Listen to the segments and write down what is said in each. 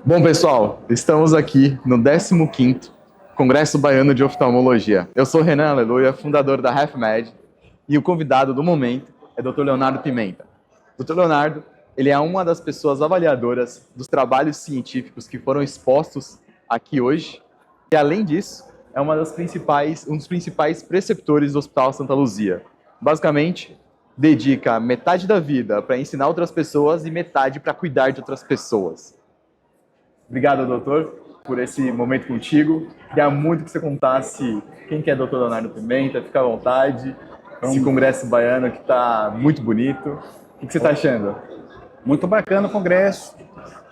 Bom, pessoal, estamos aqui no 15º Congresso Baiano de Oftalmologia. Eu sou Renan Aleluia, fundador da HalfMed, e o convidado do momento é Dr. Leonardo Pimenta. Dr. Leonardo, ele é uma das pessoas avaliadoras dos trabalhos científicos que foram expostos aqui hoje, e além disso, é um dos principais preceptores do Hospital Santa Luzia. Basicamente, dedica metade da vida para ensinar outras pessoas e metade para cuidar de outras pessoas. Obrigado, doutor, por esse momento contigo. Queria muito que você contasse quem que é Dr. Leonardo Pimenta, fica à vontade. Esse congresso baiano que está muito bonito. O que você está achando? Muito bacana o congresso,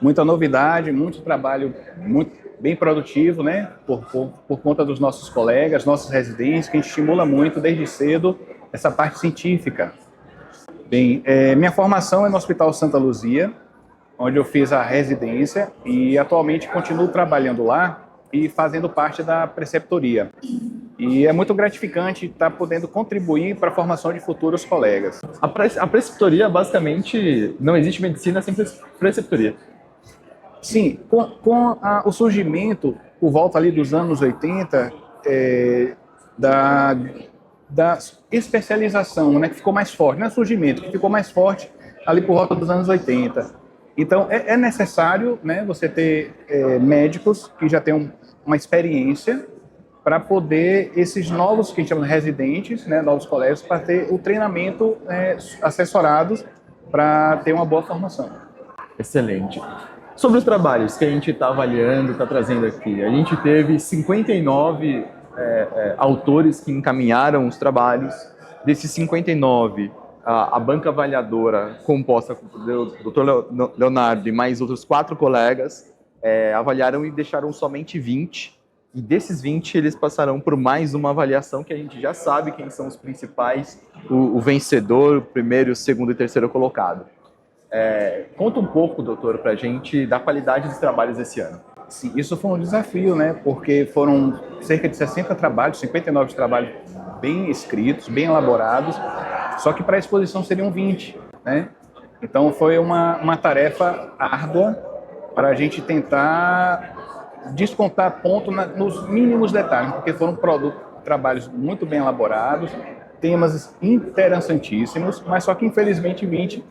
muita novidade, muito trabalho muito bem produtivo, né? Por conta dos nossos colegas, nossos residentes, que a gente estimula muito desde cedo essa parte científica. Bem, minha formação é no Hospital Santa Luzia, onde eu fiz a residência e atualmente continuo trabalhando lá e fazendo parte da preceptoria. E é muito gratificante estar podendo contribuir para a formação de futuros colegas. A preceptoria, basicamente, não existe medicina sem preceptoria. Sim, o surgimento, por volta ali dos anos 80, da especialização, né, que ficou mais forte, não é surgimento, que ficou mais forte ali por volta dos anos 80. Então, é necessário, né, você ter médicos que já tenham uma experiência para poder, esses novos, que a gente chama de residentes, né, novos colegas, para ter o treinamento assessorados para ter uma boa formação. Excelente. Sobre os trabalhos que a gente está avaliando, está trazendo aqui, a gente teve 59 autores que encaminharam os trabalhos. Desses 59, a banca avaliadora, composta pelo Dr. Leonardo e mais outros 4 colegas, avaliaram e deixaram somente 20. E desses 20, eles passarão por mais uma avaliação que a gente já sabe quem são os principais, o vencedor, o primeiro, o segundo e terceiro colocado. Conta um pouco, doutor, para a gente da qualidade dos trabalhos desse ano. Sim, isso foi um desafio, né? Porque foram cerca de 60 trabalhos, 59 trabalhos bem escritos, bem elaborados, só que para a exposição seriam 20, né? Então foi uma tarefa árdua para a gente tentar descontar ponto nos mínimos detalhes, porque foram trabalhos muito bem elaborados, temas interessantíssimos, mas só que infelizmente 20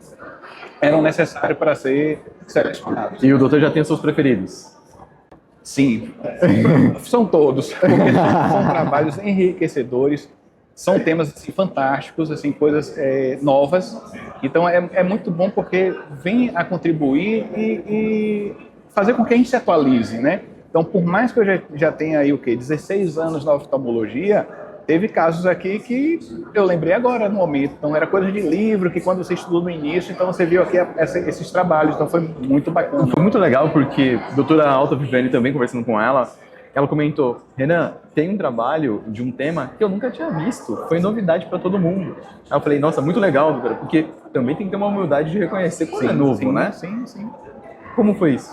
eram necessários para ser selecionados. E o doutor já tem os seus preferidos? Sim, são todos, porque são trabalhos enriquecedores, são temas assim, fantásticos, assim, coisas novas. Então é muito bom porque vem a contribuir e fazer com que a gente se atualize, né? Então, por mais que eu já tenha aí 16 anos na oftalmologia, teve casos aqui que eu lembrei agora no momento. Então, era coisa de livro, que quando você estudou no início, então você viu aqui esses trabalhos. Então, foi muito bacana. Foi muito legal porque a doutora Alta Viviane, também conversando com ela comentou: Renan, tem um trabalho de um tema que eu nunca tinha visto, foi novidade para todo mundo. Aí eu falei: nossa, muito legal, doutora, porque também tem que ter uma humildade de reconhecer quando é novo, né? Sim, sim. Como foi isso?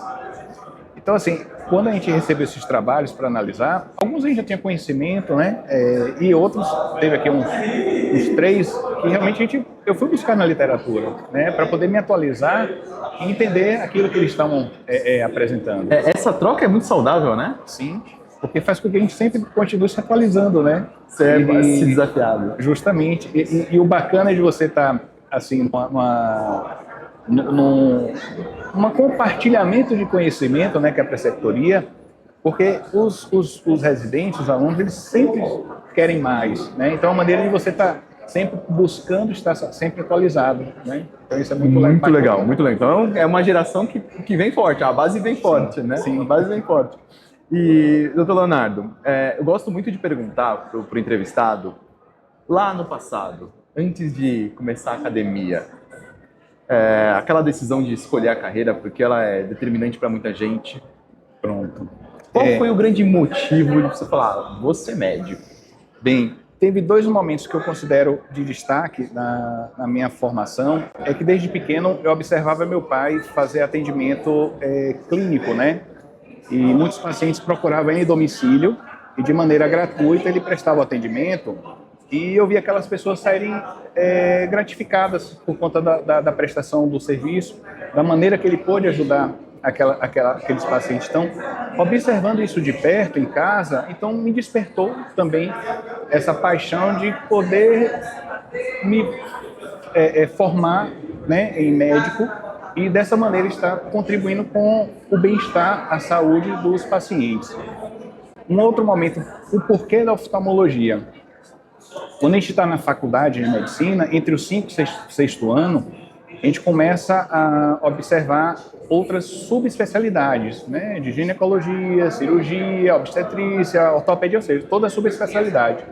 Então, assim, quando a gente recebeu esses trabalhos para analisar, alguns a gente já tinha conhecimento, né? E outros, teve aqui uns 3 que realmente eu fui buscar na literatura, né? Para poder me atualizar e entender aquilo que eles estavam apresentando. Essa troca é muito saudável, né? Sim, porque faz com que a gente sempre continue se atualizando, né? Se desafiado. Justamente. E o bacana é de você estar, assim, num compartilhamento de conhecimento, né, que é a preceptoria, porque os residentes, os alunos, eles sempre querem mais, né? Então, é uma maneira de você estar sempre buscando estar sempre atualizado, né? Então, isso é muito legal. Muito legal. Então, é uma geração que vem forte, a base vem forte, né? Sim. A base vem forte. E, doutor Leonardo, eu gosto muito de perguntar para o entrevistado, lá no passado, antes de começar a academia, aquela decisão de escolher a carreira, porque ela é determinante para muita gente. Pronto. Qual foi o grande motivo de você falar: vou ser médico? Bem, teve 2 momentos que eu considero de destaque na minha formação. É que desde pequeno eu observava meu pai fazer atendimento clínico, né? E muitos pacientes procuravam em domicílio e de maneira gratuita ele prestava o atendimento. E eu vi aquelas pessoas saírem gratificadas por conta da prestação do serviço, da maneira que ele pôde ajudar aqueles pacientes. Então, observando isso de perto, em casa, então me despertou também essa paixão de poder me formar, né, em médico e dessa maneira estar contribuindo com o bem-estar, a saúde dos pacientes. Um outro momento, o porquê da oftalmologia. Quando a gente está na faculdade de medicina, entre o 5º e 6º ano, a gente começa a observar outras subespecialidades, né, de ginecologia, cirurgia, obstetrícia, ortopedia, ou seja, toda a subespecialidade.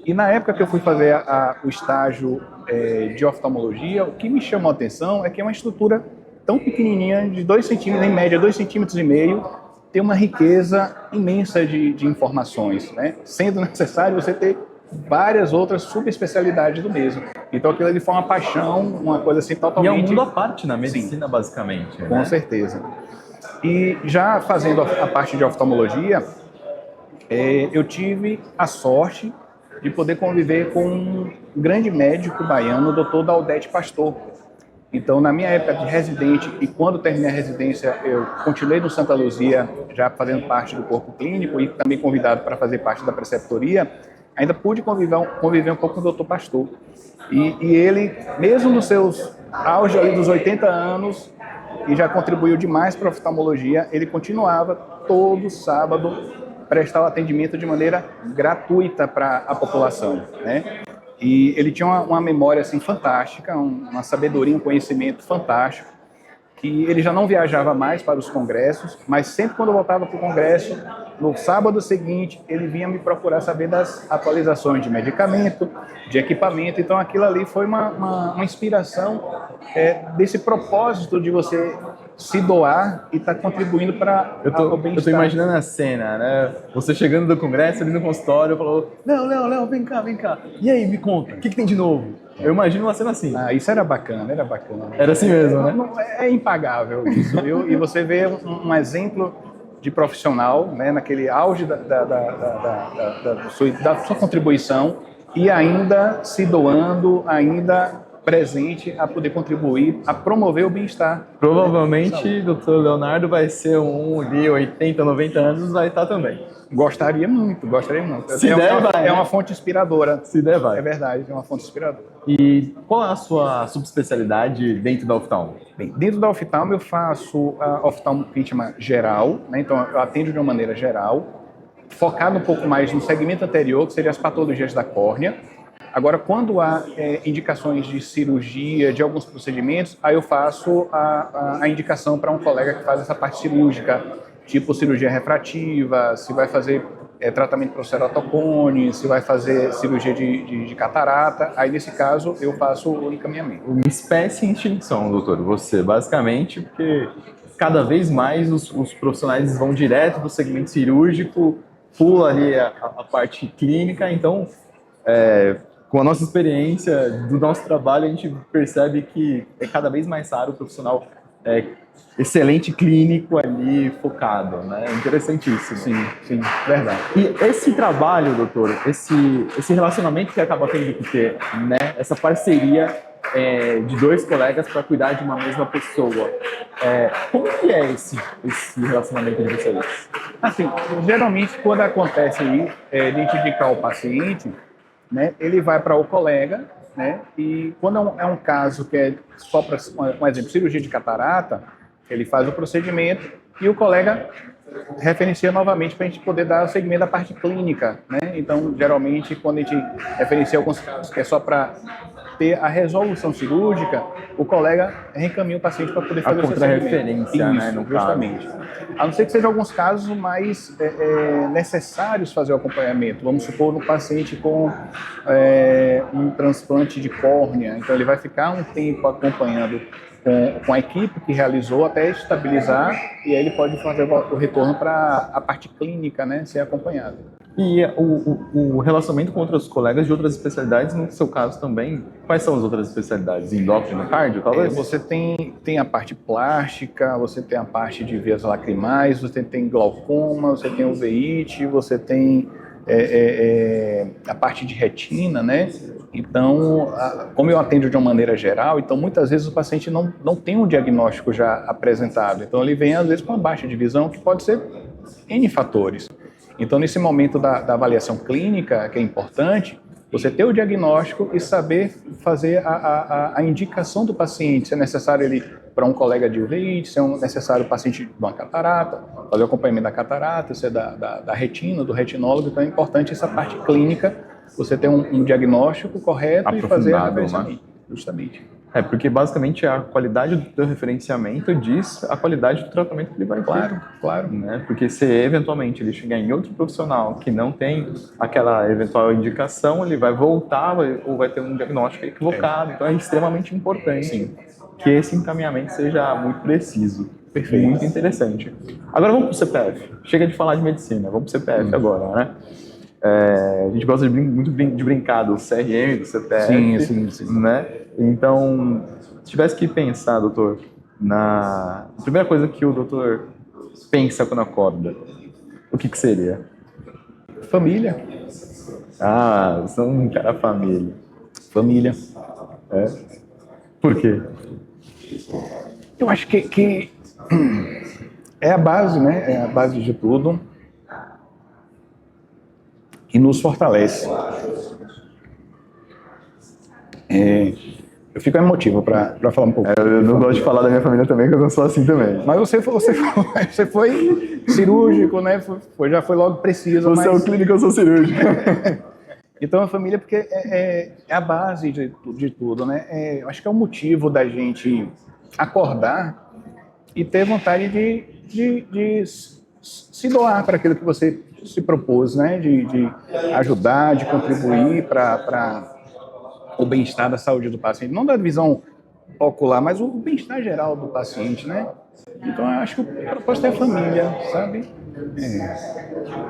E na época que eu fui fazer o estágio de oftalmologia, o que me chamou a atenção é que é uma estrutura tão pequenininha, de 2 centímetros, em média 2,5 centímetros, tem uma riqueza imensa de informações, né? Sendo necessário você ter várias outras subespecialidades do mesmo. Então aquilo ali foi uma paixão, uma coisa assim totalmente... E é um mundo à parte na medicina, sim, basicamente. Com certeza. E já fazendo a parte de oftalmologia, eu tive a sorte de poder conviver com um grande médico baiano, o Dr. Daudete Pastor. Então, na minha época de residente e quando terminei a residência, eu continuei no Santa Luzia, já fazendo parte do corpo clínico e também convidado para fazer parte da preceptoria, ainda pude conviver um pouco com o Dr. Pastor. E ele, mesmo nos seus auge ali dos 80 anos, e já contribuiu demais para a oftalmologia, ele continuava todo sábado prestar o atendimento de maneira gratuita para a população, né? E ele tinha uma memória assim fantástica, uma sabedoria, um conhecimento fantástico, que ele já não viajava mais para os congressos, mas sempre quando eu voltava para o congresso, no sábado seguinte, ele vinha me procurar saber das atualizações de medicamento, de equipamento. Então aquilo ali foi uma inspiração desse propósito de você se doar e estar contribuindo para o bem-estar. Eu tô imaginando a cena, né? Você chegando do congresso, ali no consultório, falou: Léo, vem cá. E aí, me conta, o que tem de novo? Eu imagino uma cena assim. Isso era bacana. Era assim mesmo, né? É impagável isso, viu? E você vê um exemplo de profissional, né, naquele auge da sua contribuição e ainda se doando, ainda presente a poder contribuir, a promover o bem-estar. Provavelmente, Dr. Leonardo vai ser de 80, 90 anos, vai estar também. Gostaria muito. Se der, vai. É uma fonte inspiradora. Se der, vai. É verdade, é uma fonte inspiradora. E qual é a sua subespecialidade dentro da oftalmo? Bem, dentro da oftalmo eu faço a oftalmo que a gente chama geral, né? Então eu atendo de uma maneira geral, focado um pouco mais no segmento anterior, que seria as patologias da córnea. Agora, quando há indicações de cirurgia, de alguns procedimentos, aí eu faço a indicação para um colega que faz essa parte cirúrgica, tipo cirurgia refrativa, se vai fazer tratamento para o ceratocone, se vai fazer cirurgia de catarata. Aí, nesse caso, eu faço o encaminhamento. Uma espécie em extinção, doutor. Você, basicamente, porque cada vez mais os profissionais vão direto para o segmento cirúrgico, pula ali a parte clínica, então... com a nossa experiência, do nosso trabalho, a gente percebe que é cada vez mais raro o profissional excelente clínico ali focado, né? Interessantíssimo. Sim, verdade. E esse trabalho, doutor, esse relacionamento que acaba tendo que ter, né? Essa parceria de 2 colegas para cuidar de uma mesma pessoa. Como que é esse relacionamento de vocês? Assim, geralmente, quando acontece aí, de indicar o paciente, né, ele vai para o colega, né, e quando é um caso que é só para, um exemplo, cirurgia de catarata, ele faz o procedimento e o colega referencia novamente para a gente poder dar o segmento da parte clínica, né? Então, geralmente, quando a gente referencia alguns casos que é só para ter a resolução cirúrgica, o colega reencaminha o paciente para poder fazer o contra-referência, né, no justamente. Caso. A não ser que sejam alguns casos mais necessários fazer o acompanhamento. Vamos supor um paciente com um transplante de córnea, então ele vai ficar um tempo acompanhando com a equipe que realizou até estabilizar e aí ele pode fazer o retorno para a parte clínica, né, ser acompanhado. E o relacionamento com outros colegas de outras especialidades, no seu caso também, quais são as outras especialidades? Endócrino, cardio, talvez? Você tem a parte plástica, você tem a parte de vias lacrimais, você tem glaucoma, você tem uveíte, você tem a parte de retina, né? Então, como eu atendo de uma maneira geral, então muitas vezes o paciente não tem um diagnóstico já apresentado. Então ele vem às vezes com uma baixa de visão, que pode ser N fatores. Então nesse momento da avaliação clínica, que é importante, você ter o diagnóstico e saber fazer a indicação do paciente, se é necessário ele para um colega de uveíte, se é necessário o paciente de uma catarata, fazer o acompanhamento da catarata, se é da retina, do retinólogo. Então é importante essa parte clínica, você ter um diagnóstico correto e fazer a referenciamento, justamente. Porque basicamente a qualidade do teu referenciamento diz a qualidade do tratamento que ele vai ter. Claro. Né? Porque se eventualmente ele chegar em outro profissional que não tem aquela eventual indicação, ele vai voltar ou vai ter um diagnóstico equivocado. Então é extremamente importante que esse encaminhamento seja muito preciso. Perfeito. Muito interessante. Agora vamos para o CPF. Chega de falar de medicina, vamos para o CPF agora, né? A gente gosta muito de brincar do CRM, do CPF. Sim. Né? Então, se tivesse que pensar, doutor, na primeira coisa que o doutor pensa quando acorda, o que seria? Família. Você é um cara família. Família. Por quê? Eu acho que é a base, né? É a base de tudo. E nos fortalece. Eu fico emotivo para falar um pouco. Eu não gosto de falar da minha família também, porque eu não sou assim também. Mas você foi cirúrgico, né? Já foi logo preciso. Você é o clínico, eu sou cirúrgico. Então a família, porque é a base de tudo, né? Eu acho que é o motivo da gente acordar e ter vontade de se doar para aquilo que você se propôs, né? De ajudar, de contribuir para o bem-estar da saúde do paciente. Não da visão ocular, mas o bem-estar geral do paciente, né? Então eu acho que o propósito é a família, sabe?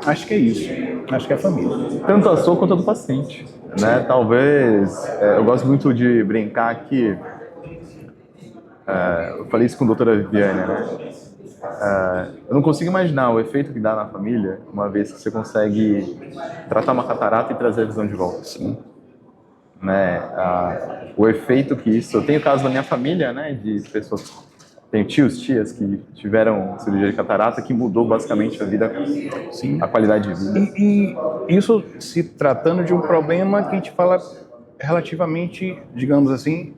Acho que é isso. Acho que é a família. Tanto a sua quanto a do paciente, né? Talvez, eu gosto muito de brincar que eu falei isso com a doutora Viviane, né? Eu não consigo imaginar o efeito que dá na família uma vez que você consegue tratar uma catarata e trazer a visão de volta. Sim. Né? O efeito que isso... Eu tenho casos na minha família, né, de pessoas... Tenho tias que tiveram cirurgia de catarata, que mudou basicamente a vida, Sim. A qualidade de vida. E isso se tratando de um problema que a gente fala relativamente, digamos assim,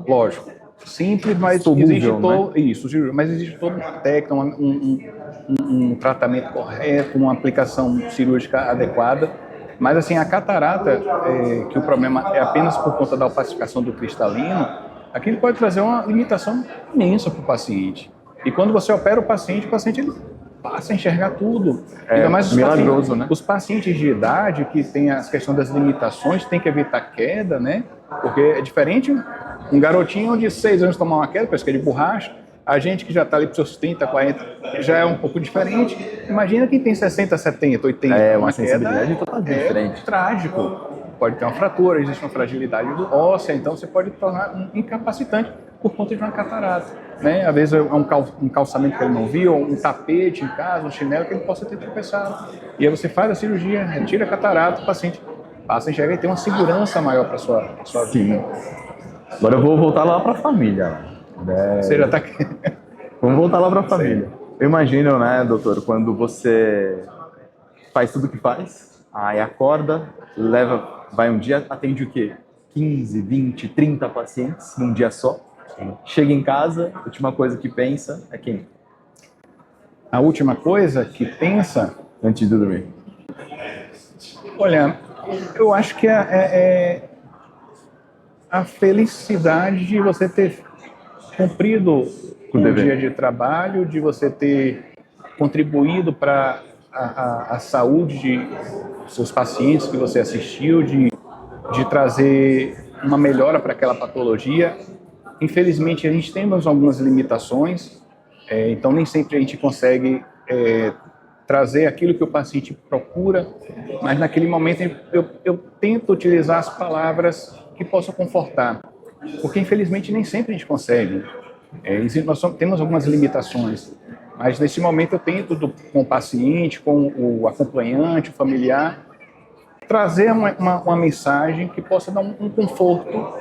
lógico, simples, mas existe todo, né? Isso, mas existe toda uma técnica, um tratamento correto, uma aplicação cirúrgica adequada. Mas assim, a catarata, que o problema é apenas por conta da opacificação do cristalino, aquilo pode trazer uma limitação imensa para o paciente. E quando você opera o paciente ele passa a enxergar tudo. Ainda mais milagroso, né? Os pacientes de idade que têm a questão das limitações, tem que evitar queda, né? Porque é diferente um garotinho de 6 anos tomar uma queda, parece que é de borracha. A gente que já está ali para os seus 30, 40, já é um pouco diferente. Imagina quem tem 60, 70, 80. Uma sensibilidade totalmente diferente. Trágico. Pode ter uma fratura, existe uma fragilidade óssea, então você pode tornar um incapacitante por conta de uma catarata. Né? Às vezes é um calçamento que ele não viu, um tapete em casa, um chinelo que ele possa ter tropeçado. E aí você faz a cirurgia, retira a catarata, o paciente passa a enxergar e tem uma segurança maior para a sua vida. Agora eu vou voltar lá para a família. Você já está aqui. Vamos voltar lá para a família. Eu imagino, né, doutor, quando você faz tudo o que faz, aí acorda, vai um dia, atende o quê? 15, 20, 30 pacientes num dia só. Sim. Chega em casa, a última coisa que pensa é quem? A última coisa que pensa... Antes de dormir. Olha, eu acho que é a felicidade de você ter cumprido um dia de trabalho, de você ter contribuído para a saúde de seus pacientes que você assistiu, de trazer uma melhora para aquela patologia. Infelizmente, a gente tem algumas limitações, então nem sempre a gente consegue trazer aquilo que o paciente procura, mas naquele momento eu tento utilizar as palavras que possam confortar, porque infelizmente nem sempre a gente consegue. Nós temos algumas limitações, mas nesse momento eu tento com o paciente, com o acompanhante, o familiar, trazer uma mensagem que possa dar um conforto,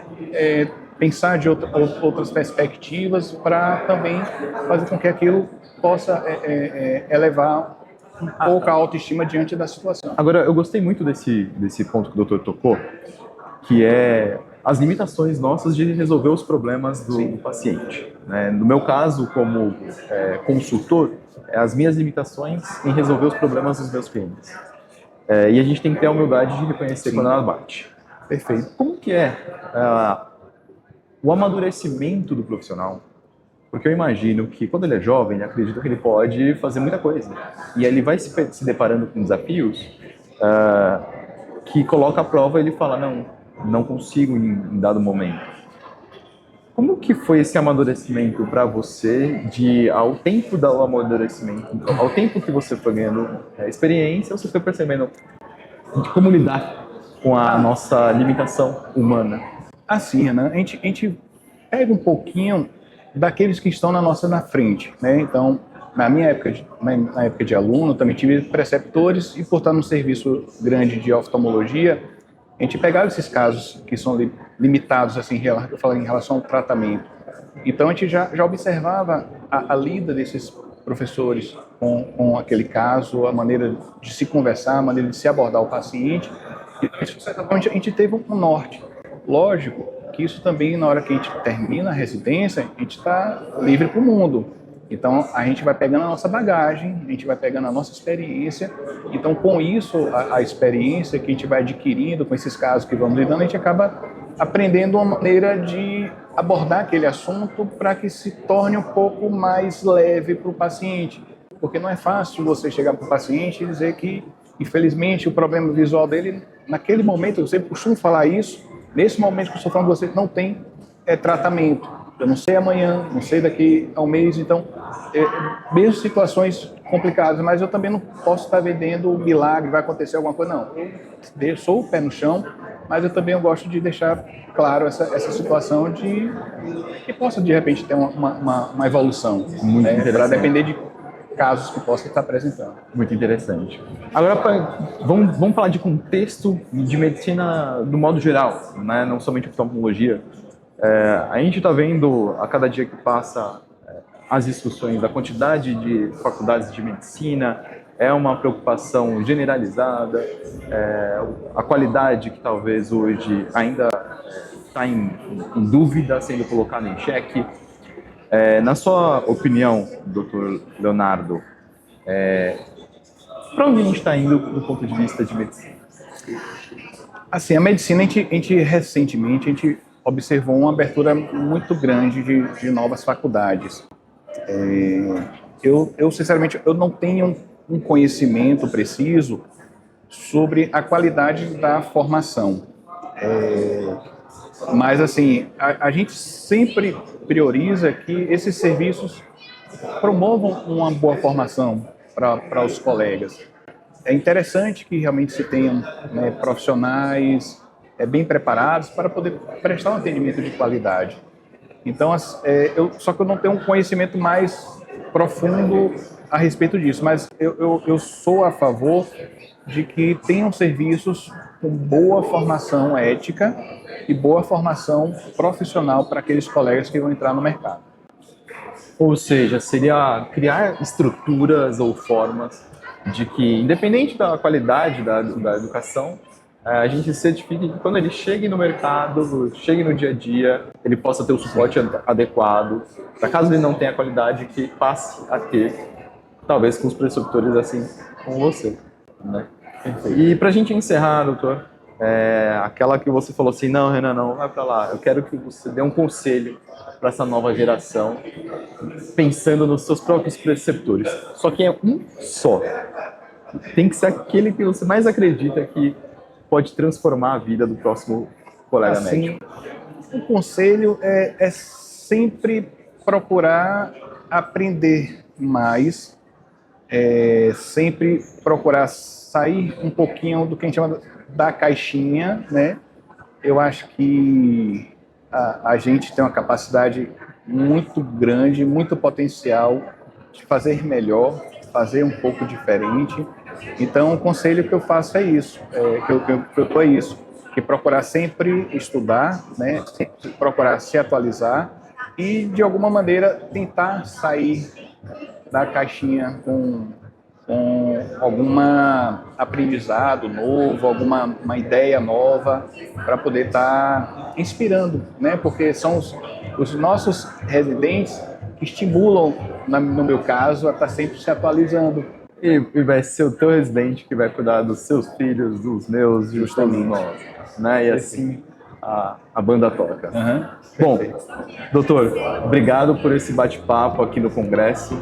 pensar de outras perspectivas para também fazer com que aquilo possa elevar um pouco a autoestima diante da situação. Agora, eu gostei muito desse ponto que o doutor tocou, que é as limitações nossas de resolver os problemas do paciente, né? No meu caso, como consultor, as minhas limitações em resolver os problemas dos meus clientes. E a gente tem que ter a humildade de reconhecer quando ela bate. Perfeito. Como que é o amadurecimento do profissional? Porque eu imagino que quando ele é jovem, ele acredita que ele pode fazer muita coisa. E ele vai se deparando com desafios que coloca à prova e ele fala, não consigo em dado momento. Como que foi esse amadurecimento para você, ao tempo do amadurecimento, ao tempo que você foi ganhando experiência, você foi percebendo de como lidar com a nossa limitação humana? Assim, né? A gente pega um pouquinho daqueles que estão na frente, né? Então, na época de aluno, também tive preceptores e por estar num serviço grande de oftalmologia, a gente pegava esses casos que são limitados, assim, eu falo em relação ao tratamento. Então, a gente já observava a lida desses professores com aquele caso, a maneira de se conversar, a maneira de se abordar o paciente. E, certamente, a gente teve um norte. Lógico que isso também, na hora que a gente termina a residência, a gente está livre para o mundo. Então, a gente vai pegando a nossa bagagem, a gente vai pegando a nossa experiência. Então, com isso, a experiência que a gente vai adquirindo com esses casos que vamos lidando, a gente acaba aprendendo uma maneira de abordar aquele assunto para que se torne um pouco mais leve para o paciente. Porque não é fácil você chegar para o paciente e dizer que, infelizmente, o problema visual dele, naquele momento, eu sempre costumo falar isso, nesse momento que eu estou falando com você, não tem tratamento. Eu não sei amanhã, não sei daqui a um mês, então, mesmo situações complicadas, mas eu também não posso estar vendendo o milagre, vai acontecer alguma coisa, não. Eu sou o pé no chão, mas eu também gosto de deixar claro essa situação de que possa, de repente, ter uma evolução, né, para depender de casos que possa estar apresentando. Muito interessante. Agora, vamos falar de contexto de medicina do modo geral, né? Não somente oftalmologia. A gente está vendo, a cada dia que passa, as discussões, a quantidade de faculdades de medicina, é uma preocupação generalizada, a qualidade que talvez hoje ainda está em dúvida, sendo colocada em xeque. Na sua opinião, doutor Leonardo, para onde a gente está indo do ponto de vista de medicina? Assim, a medicina, a gente recentemente, observou uma abertura muito grande de novas faculdades. Eu, sinceramente, eu não tenho um conhecimento preciso sobre a qualidade da formação. Mas, assim, a gente sempre prioriza que esses serviços promovam uma boa formação para os colegas. É interessante que realmente se tenham, né, profissionais bem preparados para poder prestar um atendimento de qualidade. Então, só que eu não tenho um conhecimento mais profundo a respeito disso, mas eu sou a favor de que tenham serviços com boa formação ética e boa formação profissional para aqueles colegas que vão entrar no mercado. Ou seja, seria criar estruturas ou formas de que, independente da qualidade da educação, a gente certifique que quando ele chegue no mercado, chegue no dia a dia, ele possa ter o suporte adequado, para caso ele não tenha a qualidade, que passe a ter, talvez com os preceptores assim como você, né? E para a gente encerrar, doutor, aquela que você falou assim, não, Renan, não, vai para lá, eu quero que você dê um conselho para essa nova geração, pensando nos seus próprios preceptores. Só que é um só. Tem que ser aquele que você mais acredita que pode transformar a vida do próximo colega médico. O conselho é sempre procurar aprender mais, sempre procurar sair um pouquinho do que a gente chama da caixinha, né? Eu acho que a gente tem uma capacidade muito grande, muito potencial de fazer melhor, fazer um pouco diferente. Então, o conselho que eu faço é isso, que eu dou é isso, que procurar sempre estudar, né, sempre procurar se atualizar e, de alguma maneira, tentar sair da caixinha com algum aprendizado novo, alguma uma ideia nova, para poder estar inspirando, né? Porque são os nossos residentes que estimulam, no meu caso, a estar sempre se atualizando. E vai ser o teu residente que vai cuidar dos seus filhos, dos meus e de todos nós, né? E assim a banda toca. Uhum. Bom, doutor, obrigado por esse bate-papo aqui no Congresso.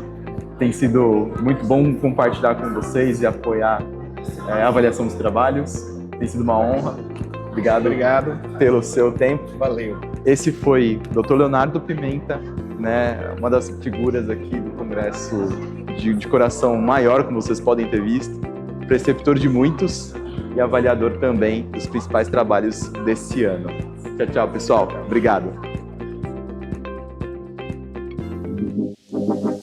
Tem sido muito bom compartilhar com vocês e apoiar a avaliação dos trabalhos. Tem sido uma honra. Obrigado pelo seu tempo. Valeu. Esse foi o Dr. Leonardo Pimenta, né, uma das figuras aqui do Congresso de coração maior, como vocês podem ter visto, preceptor de muitos e avaliador também dos principais trabalhos desse ano. Tchau, tchau, pessoal. Obrigado.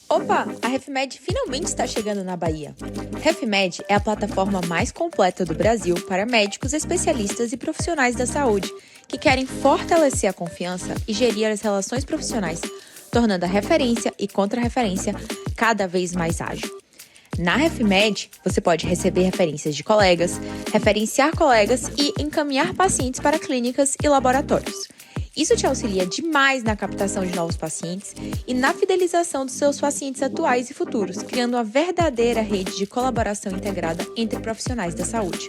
Opa, a HeFmed finalmente está chegando na Bahia. HeFmed é a plataforma mais completa do Brasil para médicos, especialistas e profissionais da saúde que querem fortalecer a confiança e gerir as relações profissionais, tornando a referência e contra-referência cada vez mais ágil. Na HeFmed, você pode receber referências de colegas, referenciar colegas e encaminhar pacientes para clínicas e laboratórios. Isso te auxilia demais na captação de novos pacientes e na fidelização dos seus pacientes atuais e futuros, criando uma verdadeira rede de colaboração integrada entre profissionais da saúde.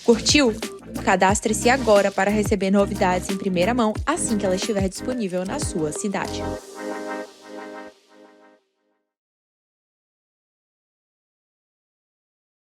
Curtiu? Cadastre-se agora para receber novidades em primeira mão assim que ela estiver disponível na sua cidade.